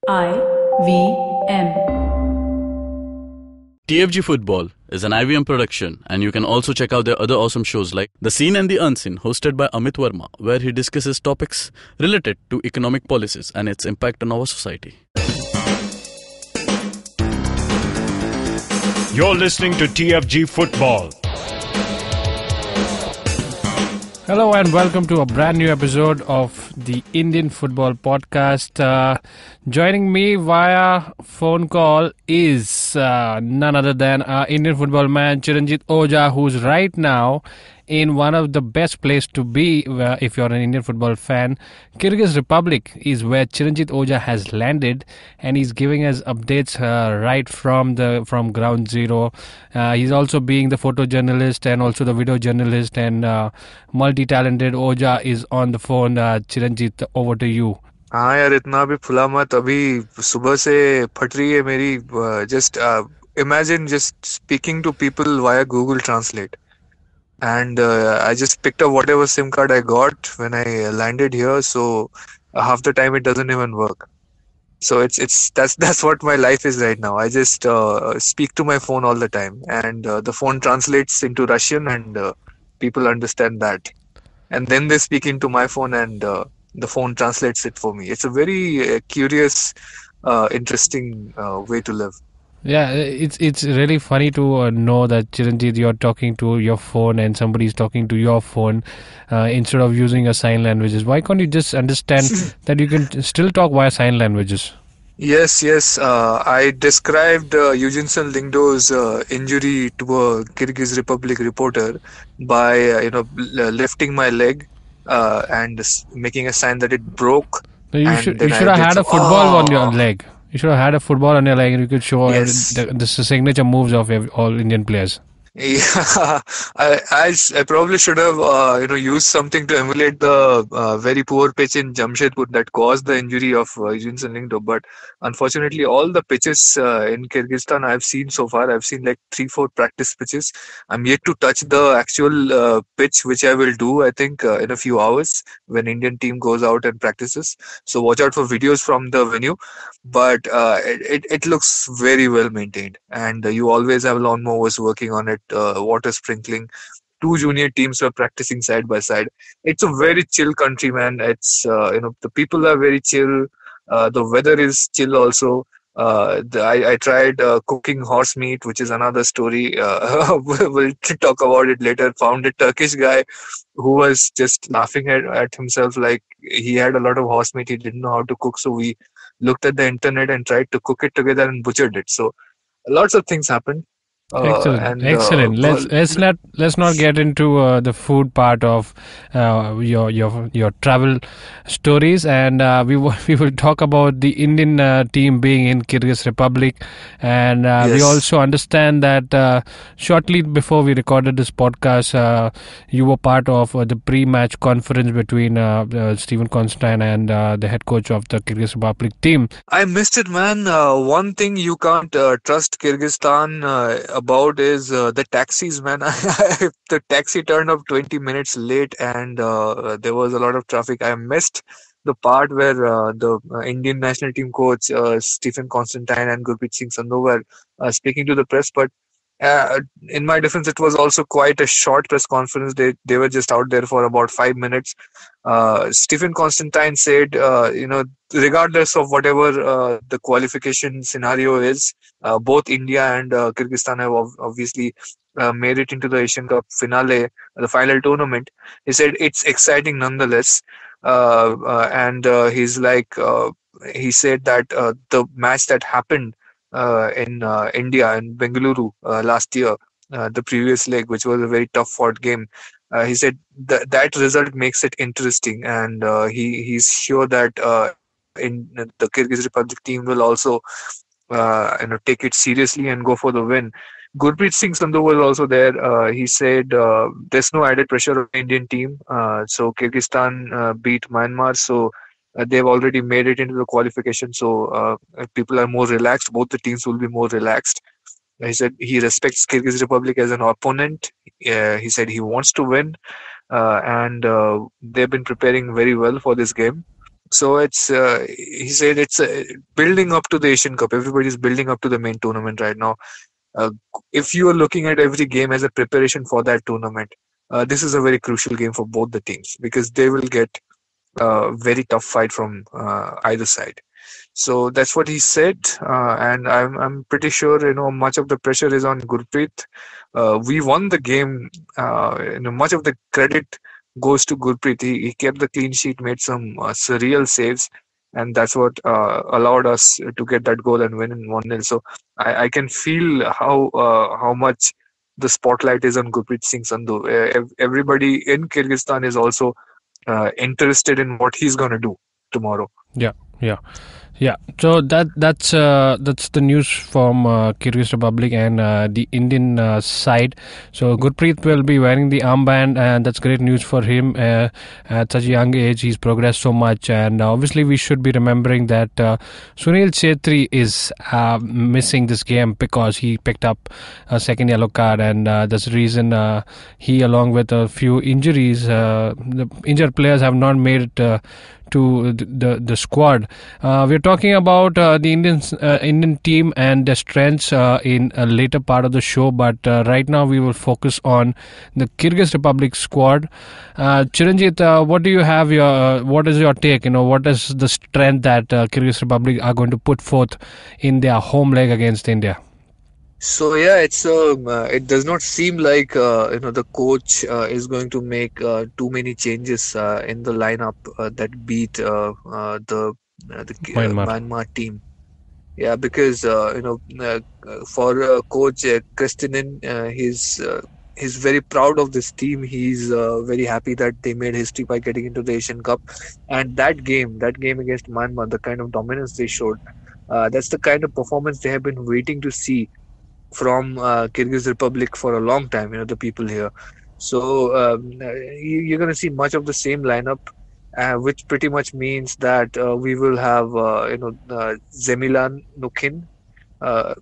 IVM. TFG Football is an IVM production, and you can also check out their other awesome shows like The Seen and the Unseen, hosted by Amit Verma, where he discusses topics related to economic policies and its impact on our society. You're listening to TFG Football. Hello and welcome to a brand new episode of the Indian Football Podcast. Joining me via phone call is none other than our Indian football man Chiranjit Ojha, who's right now in one of the best place to be if you're an Indian football fan. Kyrgyz Republic is where Chiranjit Ojha has landed, and he's giving us updates right from ground zero. He's also being the photojournalist and also the video journalist and multi-talented. Ojha is on the phone. Chiranjit, over to you. हाँ यार, इतना भी फुला मत. अभी सुबह से फट रही है मेरी. Just imagine just speaking to people via Google Translate. And I just picked up whatever SIM card I got when I landed here. So half the time it doesn't even work. So that's what my life is right now. I just speak to my phone all the time, and the phone translates into Russian, and people understand that. And then they speak into my phone, and the phone translates it for me. It's a very curious, interesting way to live. Yeah, it's really funny to know that, Chiranjit, you're talking to your phone and somebody's talking to your phone instead of using a sign languages. Why can't you just understand that you can still talk via sign languages? Yes. I described Eugenson Lingdo's injury to a Kyrgyz Republic reporter by lifting my leg and making a sign that it broke. You should have had a football on your leg. You should have had a football on your leg, and you could show the signature moves of all Indian players. Yeah, I probably should have used something to emulate the very poor pitch in Jamshedpur that caused the injury of Eugenson Lingdo. But unfortunately, all the pitches in Kyrgyzstan I've seen so far, I've seen like 3-4 practice pitches. I'm yet to touch the actual pitch, which I will do, I think, in a few hours when Indian team goes out and practices. So watch out for videos from the venue. But it looks very well maintained, and you always have lawnmowers working on it. Water sprinkling. 2 junior teams were practicing side by side. It's a very chill country, man. It's the people are very chill. The weather is chill also. I tried cooking horse meat, which is another story. We'll talk about it later. Found a Turkish guy who was just laughing at himself, like he had a lot of horse meat. He didn't know how to cook, so we looked at the internet and tried to cook it together and butchered it. So lots of things happened. Excellent. Let's not get into the food part of your travel stories, and we will talk about the Indian team being in Kyrgyz Republic, and we also understand that shortly before we recorded this podcast, you were part of the pre-match conference between Stephen Constantine and the head coach of the Kyrgyz Republic team. I missed it, man. One thing you can't trust Kyrgyzstan about is the taxis, man. The taxi turned up 20 minutes late, and there was a lot of traffic. I missed the part where the Indian national team coach Stephen Constantine and Gurpreet Singh Sandhu were speaking to the press, but in my defense, it was also quite a short press conference. They were just out there for about 5 minutes. Stephen Constantine said, regardless of whatever the qualification scenario is, both India and Kyrgyzstan have obviously made it into the Asian Cup finale, the final tournament. He said it's exciting nonetheless. And he's like, he said that the match that happened in India, in Bengaluru last year, the previous leg, which was a very tough fought game, he said that result makes it interesting, and he's sure that in the Kyrgyz Republic team will also take it seriously and go for the win. Gurpreet Singh Sandhu was also there. He said there's no added pressure on the Indian team. So Kyrgyzstan beat Myanmar, so they've already made it into the qualification. So people are more relaxed. Both the teams will be more relaxed. He said he respects Kyrgyz Republic as an opponent. He said he wants to win, and they've been preparing very well for this game. So he said it's building up to the Asian Cup. Everybody's building up to the main tournament right now. Uh, if you are looking at every game as a preparation for that tournament, this is a very crucial game for both the teams because they will get a very tough fight from either side. So that's what he said, and I'm pretty sure much of the pressure is on Gurpreet. We won the game. Much of the credit goes to Gurpreet. He kept the clean sheet, made some surreal saves, and that's what allowed us to get that goal and win in 1-0. So I can feel how much the spotlight is on Gurpreet Singh Sandhu. Everybody in Kyrgyzstan is also interested in what he's gonna do tomorrow. Yeah, yeah. Yeah, so that's the news from Kyrgyz Republic and the Indian side. So Gurpreet will be wearing the armband, and that's great news for him. At such a young age, he's progressed so much, and obviously we should be remembering that Sunil Chetri is missing this game because he picked up a second yellow card, and that's the reason he, along with a few injuries, the injured players have not made it to the squad. We're talking about the Indian team and their strengths in a later part of the show, but right now we will focus on the Kyrgyz Republic squad. Chiranjit, what do you have? What is your take? What is the strength that Kyrgyz Republic are going to put forth in their home leg against India? So yeah, it does not seem like the coach is going to make too many changes in the lineup that beat the Myanmar. Myanmar team. Yeah, because for coach Kristinen, he's very proud of this team. He's very happy that they made history by getting into the Asian Cup, and that game against Myanmar, the kind of dominance they showed, that's the kind of performance they have been waiting to see from Kyrgyz Republic for a long time, the people here. So you're going to see much of the same lineup, which pretty much means that we will have, Zemilan Nukin.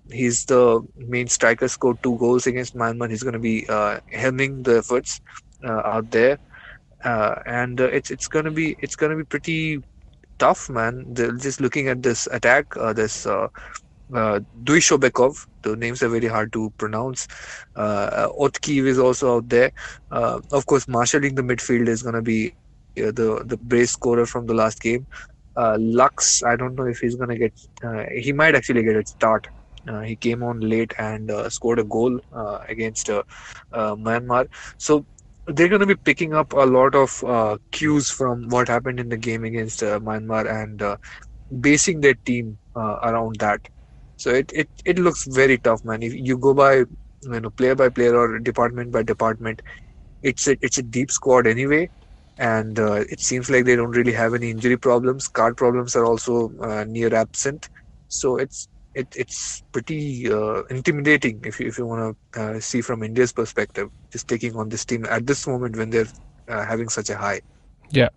He's the main striker, scored 2 goals against Myanmar. He's going to be helming the efforts out there, and it's going to be pretty tough, man. Just looking at this attack, this. Duishobekov, the names are very hard to pronounce. Otkiv is also out there. Of course, marshalling the midfield is going to be the brace scorer from the last game. Lux, I don't know if he's going to get. He might actually get a start. He came on late and scored a goal against Myanmar. So they're going to be picking up a lot of cues from what happened in the game against Myanmar and basing their team around that. So it looks very tough, man. If you go by player by player or department by department, it's a deep squad anyway, and it seems like they don't really have any injury problems. Card problems are also near absent, so it's pretty intimidating if you want to see from India's perspective, just taking on this team at this moment when they're having such a high. Yeah,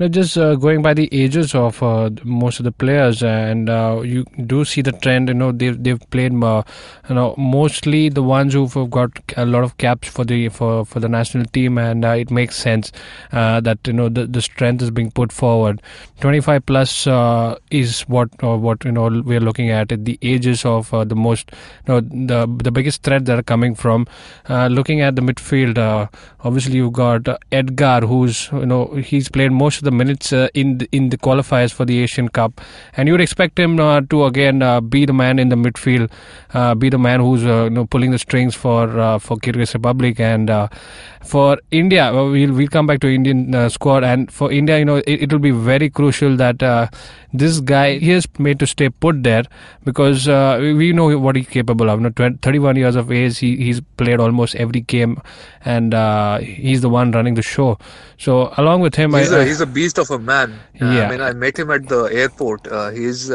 just going by the ages of most of the players, and you do see the trend. They've played, mostly the ones who've got a lot of caps for the national team, and it makes sense that the strength is being put forward. 25 plus is what we're looking at the ages of the most, the biggest threat that are coming from. Looking at the midfield, obviously you've got Edgar, who's he's played most of the minutes in the qualifiers for the Asian Cup, and you would expect him to again be the man in the midfield, be the man who's pulling the strings for Kyrgyz Republic. And for India, we'll come back to Indian squad, and for India, it will be very crucial that this guy, he is made to stay put there because we know what he's capable of. 31 years of age, he's played almost every game, and he's the one running the show. So along with him, he's a beast of a man. Yeah. I mean, I met him at the airport. He's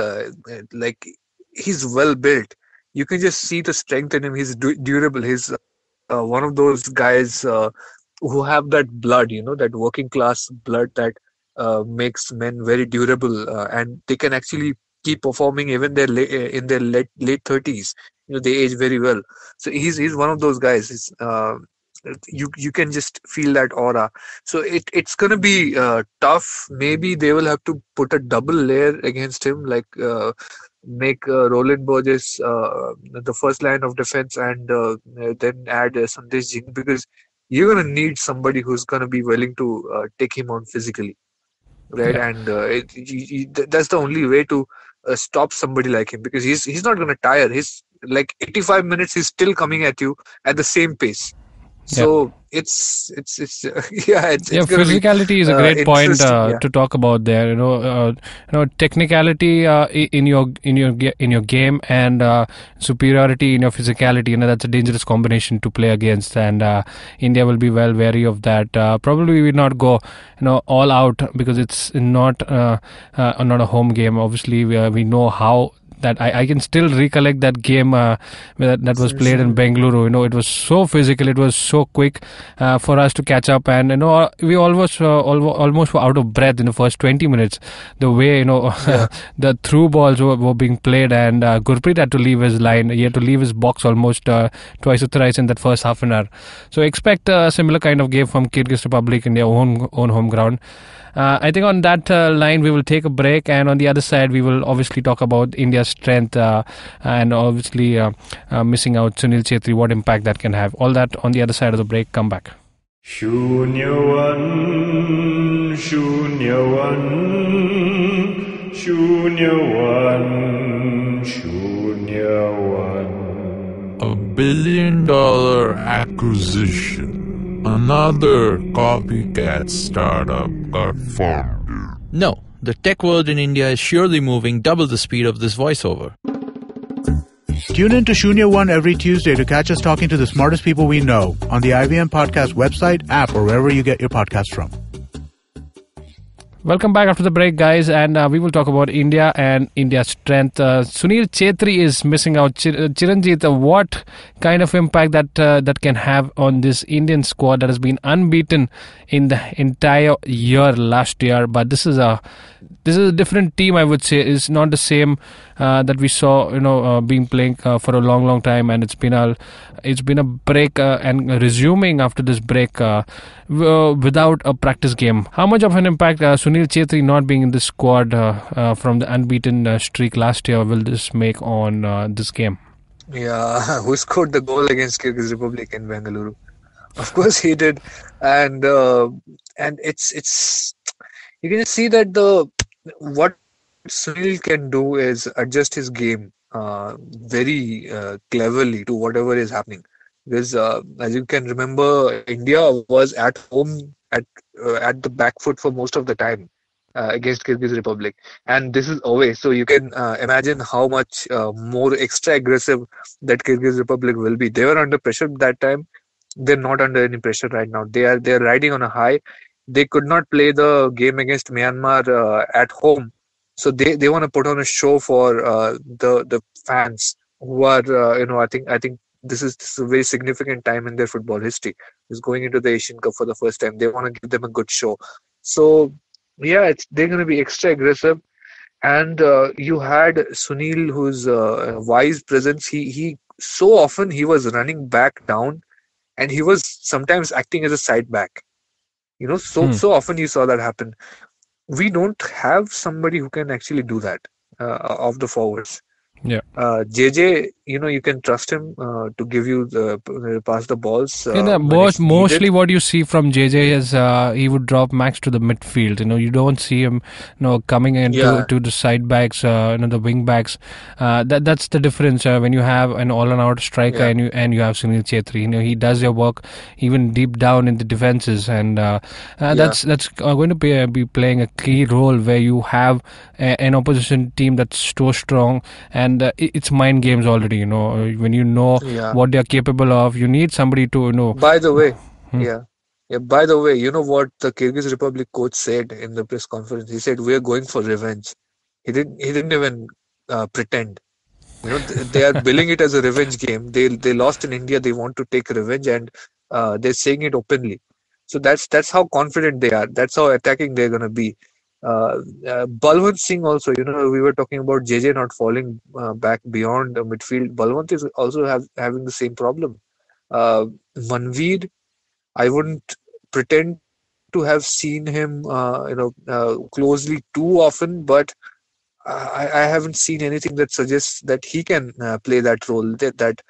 well built. You can just see the strength in him. He's durable. He's one of those guys who have that blood, that working class blood that makes men very durable, and they can actually keep performing even in their late 30s. They age very well. So he's one of those guys. you can just feel that aura. So it's gonna be tough. Maybe they will have to put a double layer against him, like make Roland Burgess the first line of defense, and then add Sandesh Jing, because you're gonna need somebody who's gonna be willing to take him on physically, right? Yeah. And that's the only way to stop somebody like him, because he's not gonna tire. He's like 85 minutes. He's still coming at you at the same pace. Yeah. So it's yeah, Yeah, it's gonna be physicality is a great point interesting. Yeah, to talk about there. Technicality in your game, and superiority in your physicality. That's a dangerous combination to play against, and India will be well wary of that. Probably we will not go all out, because it's not not a home game. Obviously, we know how. That I can still recollect that game that was played in Bengaluru. It was so physical, it was so quick for us to catch up, and we almost were out of breath in the first 20 minutes. The way the through balls were being played, and Gurpreet had to leave his line. He had to leave his box almost twice or thrice in that first half an hour. So expect a similar kind of game from Kyrgyz Republic in their own home ground. I think on that line we will take a break, and on the other side we will obviously talk about India's strength and obviously missing out Sunil Chhetri, what impact that can have. All that on the other side of the break. Come back. Shunyawan, Shunyawan, Shunyawan, Shunyawan. $1 billion acquisition. Another copycat startup got formed. No, the tech world in India is surely moving double the speed of this voiceover. Tune in to Shunya One every Tuesday to catch us talking to the smartest people we know on the IVM Podcast website, app, or wherever you get your podcasts from. Welcome back after the break, guys, and we will talk about India and India's strength. Sunil Chhetri is missing out. Chiranjit, what kind of impact that can have on this Indian squad that has been unbeaten in the entire year last year? But this is a different team, I would say. It's not the same that we saw, being playing for a long time, and it's been a break and resuming after this break without a practice game. How much of an impact Sunil Chhetri not being in the squad from the unbeaten streak last year will this make on this game? yeah. Who scored the goal against Kyrgyz Republic in Bengaluru? Of course he did, and it's you can see that what Sunil can do is adjust his game very cleverly to whatever is happening. Because as you can remember, India was at home at the back foot for most of the time against Kyrgyz Republic, and this is away. So you can imagine how much more extra aggressive that Kyrgyz Republic will be. They were under pressure that time. They're not under any pressure right now. They're riding on a high. They could not play the game against Myanmar at home, so they want to put on a show for the fans who are I think this is a very significant time in their football history. Is going into the Asian Cup for the first time. They want to give them a good show. So yeah, they're going to be extra aggressive. And you had Sunil, whose wise presence. He so often he was running back down, and he was sometimes acting as a side back. So often you saw that happen. We don't have somebody who can actually do that of the forwards. Yeah. JJ, you can trust him to give you pass the balls. Mostly what you see from JJ is he would drop max to the midfield. You don't see him, coming into to the side backs, the wing backs. That's the difference when you have an all-and-out striker and you have Sunil Chhetri. He does your work even deep down in the defenses, and that's going to be playing a key role where you have an opposition team that's so strong. And it's mind games already, when you know what they're capable of. You need somebody to know. By the way, by the way, you know what the Kyrgyz Republic coach said in the press conference? He said, "We're going for revenge." He didn't even pretend. They are billing it as a revenge game. They lost in India. They want to take revenge, and they're saying it openly. So that's how confident they are. That's how attacking they're going to be. Balwant Singh also, we were talking about JJ not falling back beyond the midfield. Balwant is also having the same problem. Manveer I wouldn't pretend to have seen him, closely too often, but I haven't seen anything that suggests that he can play that role, that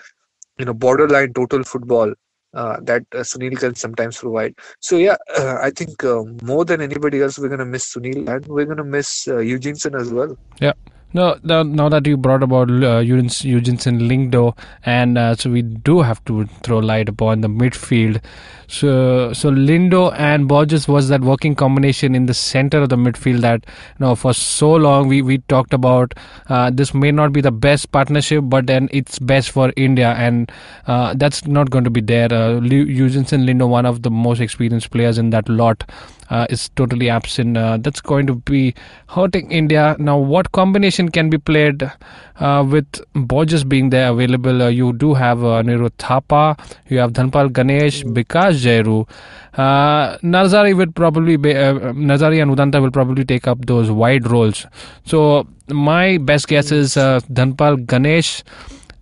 borderline total football that Sunil can sometimes provide. So yeah, I think more than anybody else, we're gonna miss Sunil, and we're gonna miss Eugenson as well. Yeah. No, now that you brought about Eugenson Lingdo, and so we do have to throw light upon the midfield. So Lindo and Borges was that working combination in the center of the midfield that for so long we talked about. This may not be the best partnership, but then it's best for India, and that's not going to be there. Eugenson Lindo, one of the most experienced players in that lot, is totally absent. That's going to be hurting India. Now, what combination can be played with Borges being there available? You do have Anirudh Thapa, you have Dhanpal Ganesh, Bikash Jairu. Nazari will probably be, Nazari and Udanta will probably take up those wide roles. So my best guess is Dhanpal Ganesh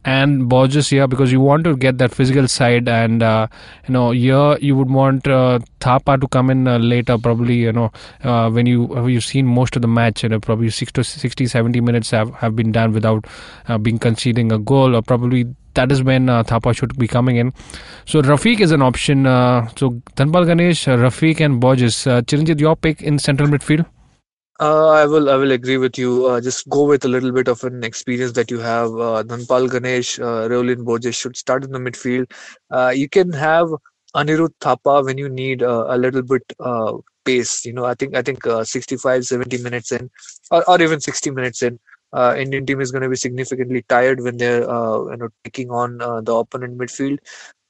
and Borges here, because you want to get that physical side, and here you would want Thapa to come in later, probably when you've seen most of the match, probably 60-70 minutes have been done without being conceding a goal, or probably that is when Thapa should be coming in. So Rafiq is an option. So Dhanpal Ganesh, Rafiq and Borges. Chiranjit, your pick in central midfield? I will agree with you. Just go with a little bit of an experience that you have. Dhanpal Ganesh, Roland Borges should start in the midfield. You can have Anirudh Thapa when you need a little bit pace. I think 65, 70 minutes in, or even 60 minutes in, Indian team is going to be significantly tired when they're taking on the opponent midfield.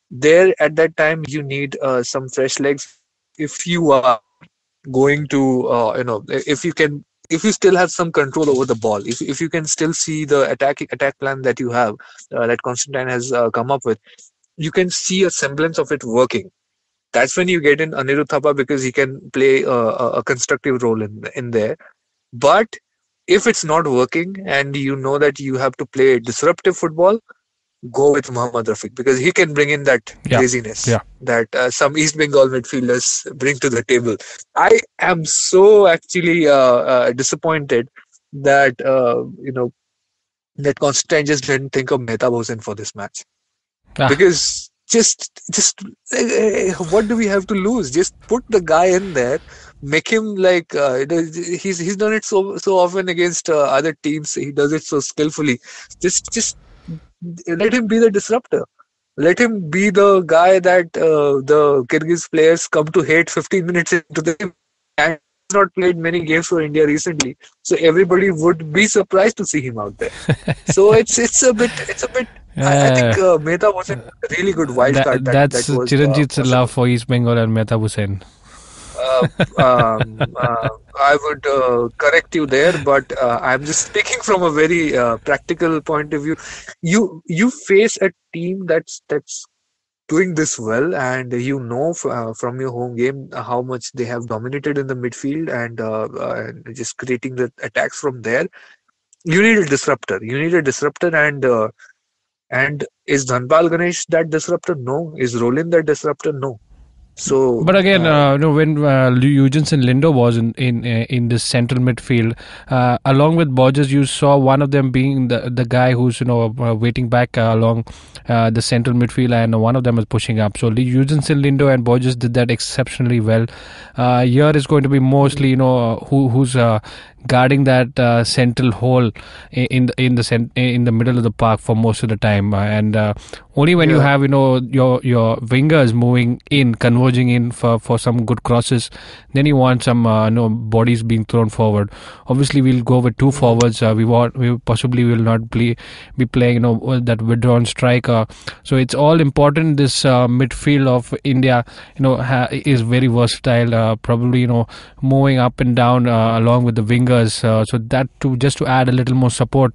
There at that time, you need some fresh legs if you are going to if you still have some control over the ball, if you can still see the attack plan that you have, that Constantine has come up with, you can see a semblance of it working. That's when you get in Anirudh Thapa, because he can play a constructive role in there. But if it's not working and you know that you have to play disruptive football, go with Mohammad Rafiq, because he can bring in that craziness that some East Bengal midfielders bring to the table. I am so actually disappointed that that Constantine just didn't think of Mehtab Hossain for this match, because just what do we have to lose? Just put the guy in there, make him like he's done it so often against other teams. He does it so skillfully. Just let him be the disruptor. Let him be the guy that the Kyrgyz players come to hate 15 minutes into the game. And he's not played many games for India recently, so everybody would be surprised to see him out there. So it's a bit. I think Mehta was a really good wild card. That's that was, Chiranjit's love for East Bengal and Mehtab Hossain. I would correct you there, but I'm just speaking from a very practical point of view. You face a team that's doing this well, and from your home game how much they have dominated in the midfield, and just creating the attacks from there. You need a disruptor. And is Dhanpal Ganesh that disruptor? No. Is Roland that disruptor? No. So, but again, when Eugenson Lindo was in this central midfield, along with Borges, you saw one of them being the guy who's waiting back along the central midfield, and one of them is pushing up. So Eugenson Lindo and Borges did that exceptionally well. Here is going to be mostly who's guarding that central hole in the middle of the park for most of the time, and only when you have your wingers moving in, converging in for some good crosses, then you want some bodies being thrown forward. Obviously, we'll go with two forwards. We possibly will not be playing that withdrawn striker. So it's all important. This midfield of India is very versatile. Probably moving up and down along with the wingers. So that just to add a little more support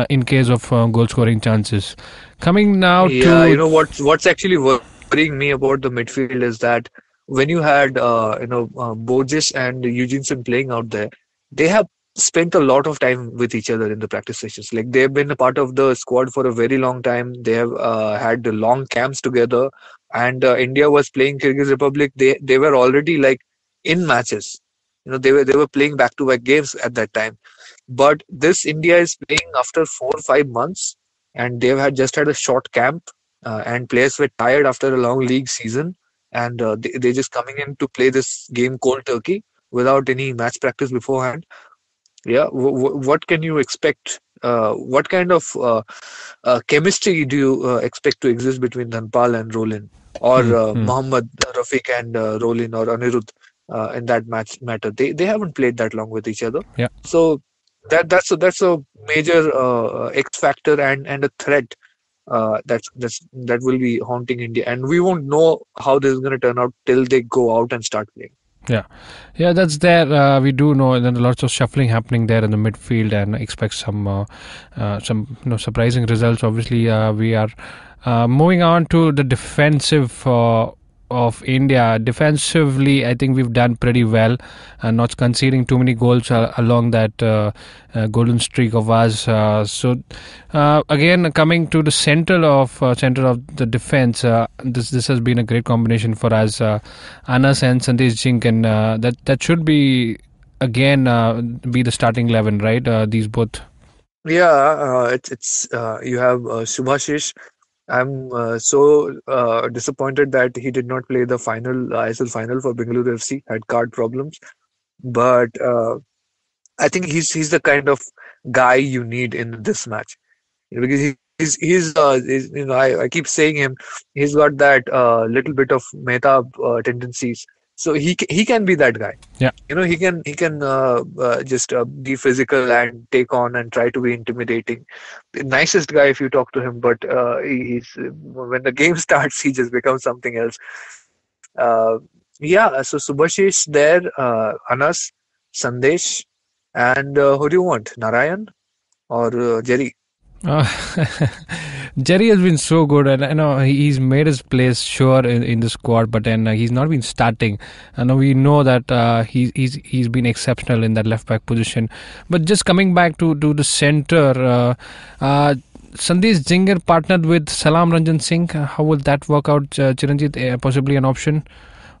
in case of goal scoring chances. Coming now to what's actually worrying me about the midfield is that when you had Borges and Eugenson playing out there, they have spent a lot of time with each other in the practice sessions. Like they've been a part of the squad for a very long time. They have had long camps together. And India was playing Kyrgyz Republic. They were already like in matches. They were playing back to back games at that time. But this India is playing after 4 or 5 months, and they've just had a short camp, and players were tired after a long league season, and they're just coming in to play this game cold turkey without any match practice beforehand. Yeah, what can you expect? What kind of chemistry do you expect to exist between Dhanpal and Rolin, or Mohammad Rafiq and Rolin, or Anirudh in that matter? They haven't played that long with each other. Yeah. So that's a major X factor and a threat that will be haunting India, and we won't know how this is going to turn out till they go out and start playing. Yeah, that's there. We do know, and then lots of shuffling happening there in the midfield, and expect some surprising results. Obviously, we are moving on to the defensive of India. Defensively, I think we've done pretty well, not conceding too many goals along that golden streak of ours. So again, coming to the center of the defense, this has been a great combination for us. Anas and Sandesh Jink, and that should be again be the starting 11, right? These both. Yeah, it's you have Subhashish. I'm so disappointed that he did not play the final ISL final for Bengaluru FC. Had card problems, but I think he's the kind of guy you need in this match, because I keep saying him. He's got that little bit of meta tendencies. So he can be that guy. Yeah. He can just be physical and take on and try to be intimidating. The nicest guy if you talk to him, but he's when the game starts, he just becomes something else. Yeah. So Subhashish there, Anas, Sandesh, and who do you want? Narayan or Jerry? Jerry has been so good, and I know he's made his place sure in the squad, but then he's not been starting. I know we know that he's been exceptional in that left back position. But just coming back to the centre, Sandesh Jinger partnered with Salam Ranjan Singh. How will that work out, Chiranjit? Possibly an option?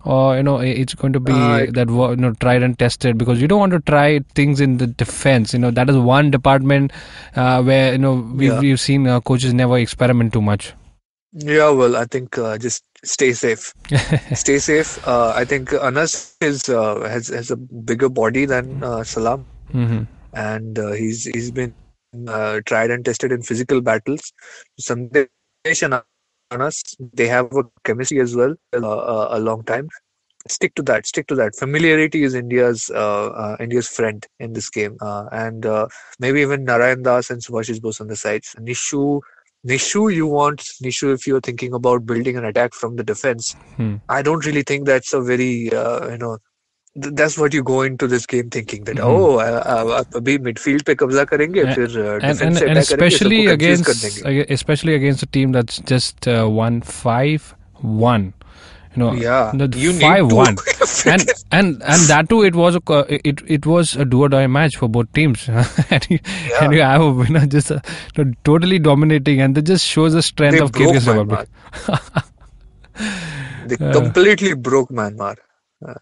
Or it's going to be tried and tested, because you don't want to try things in the defense. That is one department where we've seen coaches never experiment too much. Yeah, well, I think just stay safe. Stay safe. I think Anas has a bigger body than Salam, and he's been tried and tested in physical battles. Sandesh and Anas, they have a chemistry as well, a long time. Stick to that. Familiarity is India's friend in this game, and maybe even Narayan Das and Subhashish Bose on the sides. Nishu, if you're thinking about building an attack from the defense. I don't really think that's a very that's what you go into this game thinking, that अभी midfield पे कब्जा करेंगे, फिर defense and attack especially against a team that's just won 5-1. Yeah, you 5-1, and that too, it was a do or die match for both teams. and you have a winner just totally dominating, and that just shows the strength of Kyrgyz Republic. They completely broke Myanmar.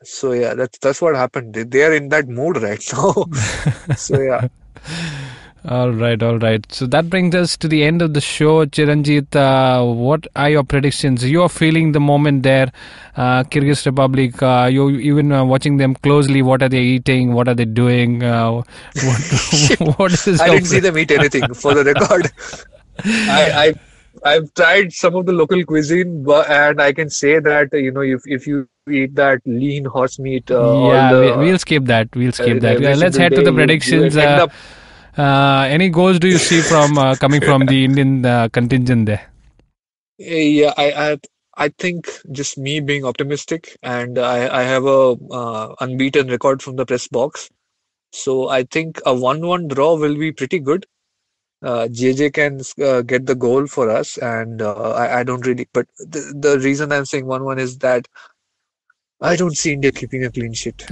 So yeah, that's what happened. They are in that mood right now. So yeah. All right. So that brings us to the end of the show, Chiranjit. What are your predictions? You are feeling the moment there, Kyrgyz Republic. You're even watching them closely. What are they eating? What are they doing? What is? I didn't see them eat anything, for the record. I've tried some of the local cuisine, and I can say that if you eat that lean horse meat, we'll skip that. Let's head to the predictions. Any goals do you see from coming from the Indian contingent there? Yeah, I think just me being optimistic, and I have a unbeaten record from the press box, so I think a 1-1 draw will be pretty good. JJ can get the goal for us, and I don't really. But the reason I'm saying 1-1 is that I don't see India keeping a clean sheet.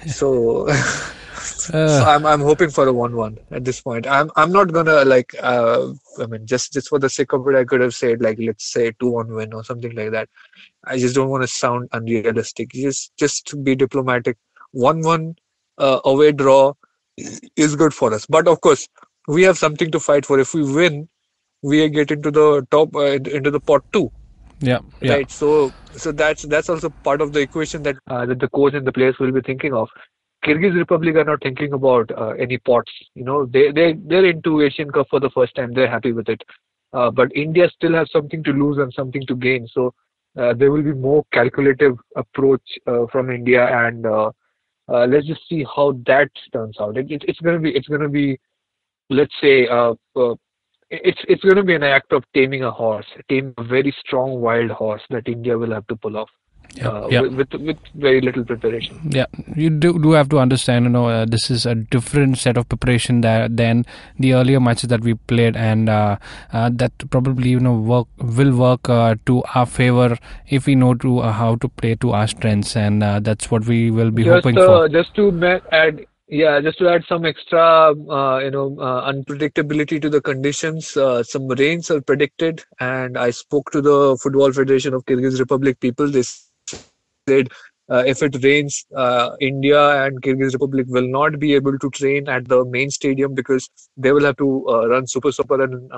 So So I'm hoping for a 1-1 at this point. I'm not gonna like I mean just for the sake of it, I could have said like let's say 2-1 win or something like that. I just don't want to sound unrealistic. Just to be diplomatic, 1-1 away draw is good for us. But of course, we have something to fight for. If we win, we get into the top into the pot two. Yeah. Right. So that's also part of the equation that that the coach and the players will be thinking of. Kyrgyz Republic are not thinking about any pots. You know, they're into Asian Cup for the first time. They're happy with it. But India still has something to lose and something to gain. So there will be more calculative approach from India, and let's just see how that turns out. It's gonna be let's say it's going to be an act of taming a horse, taming a very strong wild horse that India will have to pull off. With very little preparation. Yeah, you do have to understand, this is a different set of preparation than the earlier matches that we played, and that probably will work to our favor if we know how to play to our strengths, and that's what we will be hoping for. Just to add some extra, unpredictability to the conditions. Some rains are predicted, and I spoke to the Football Federation of Kyrgyz Republic people. They said if it rains, India and Kyrgyz Republic will not be able to train at the main stadium because they will have to run super and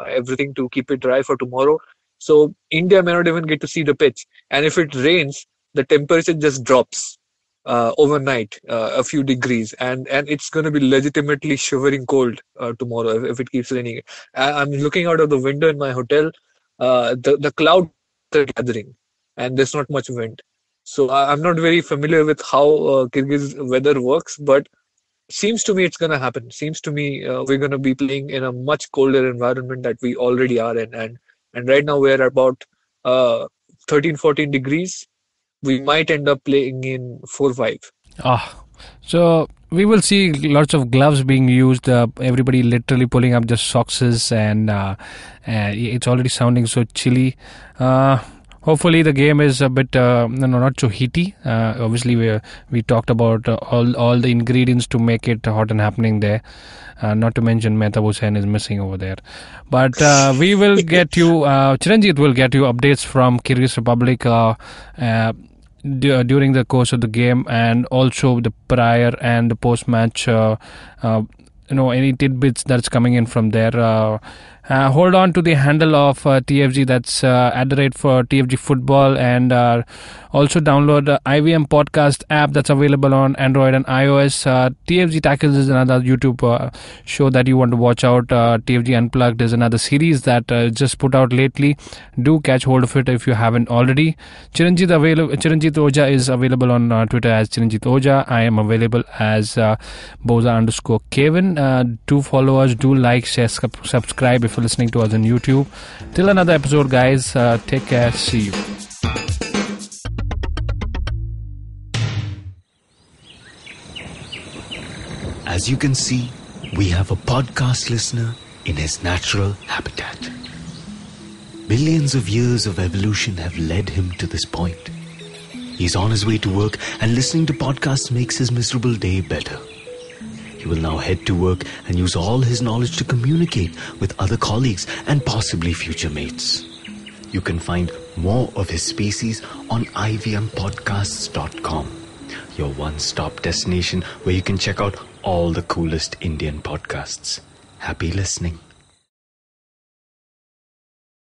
everything to keep it dry for tomorrow. So India may not even get to see the pitch. And if it rains, the temperature just drops overnight a few degrees, and it's going to be legitimately shivering cold tomorrow if it keeps raining. I'm looking out of the window in my hotel. The clouds are gathering, and there's not much wind. So I'm not very familiar with how Kyrgyz weather works, but seems to me it's going to happen. Seems to me we're going to be playing in a much colder environment that we already are in, and right now we're about 13-14 degrees. We might end up playing in 4-5. So we will see lots of gloves being used. Everybody literally pulling up their socks, and it's already sounding so chilly. Hopefully the game is a bit not so heaty. Obviously we talked about all the ingredients to make it hot and happening there. Not to mention Mehtab Hussain is missing over there. But we will get you, Chiranjit will get you updates from Kyrgyz Republic during the course of the game, and also the prior and the post-match, any tidbits that's coming in from there. Hold on to the handle of TFG, that's at the rate for TFG Football, and also download the IVM Podcast app that's available on Android and iOS. TFG Tackles is another YouTube show that you want to watch out. TFG Unplugged is another series that just put out lately. Do catch hold of it if you haven't already. Chiranjit Oja is available on Twitter as Chiranjit Oja. I am available as Boza_Kevin. Do follow us, do like, share, subscribe if you're listening to us on YouTube. Till another episode, guys. Take care. See you. As you can see, we have a podcast listener in his natural habitat. Billions of years of evolution have led him to this point. He's on his way to work, and listening to podcasts makes his miserable day better. He will now head to work and use all his knowledge to communicate with other colleagues and possibly future mates. You can find more of his species on ivmpodcasts.com, your one-stop destination where you can check out all the coolest Indian podcasts. Happy listening.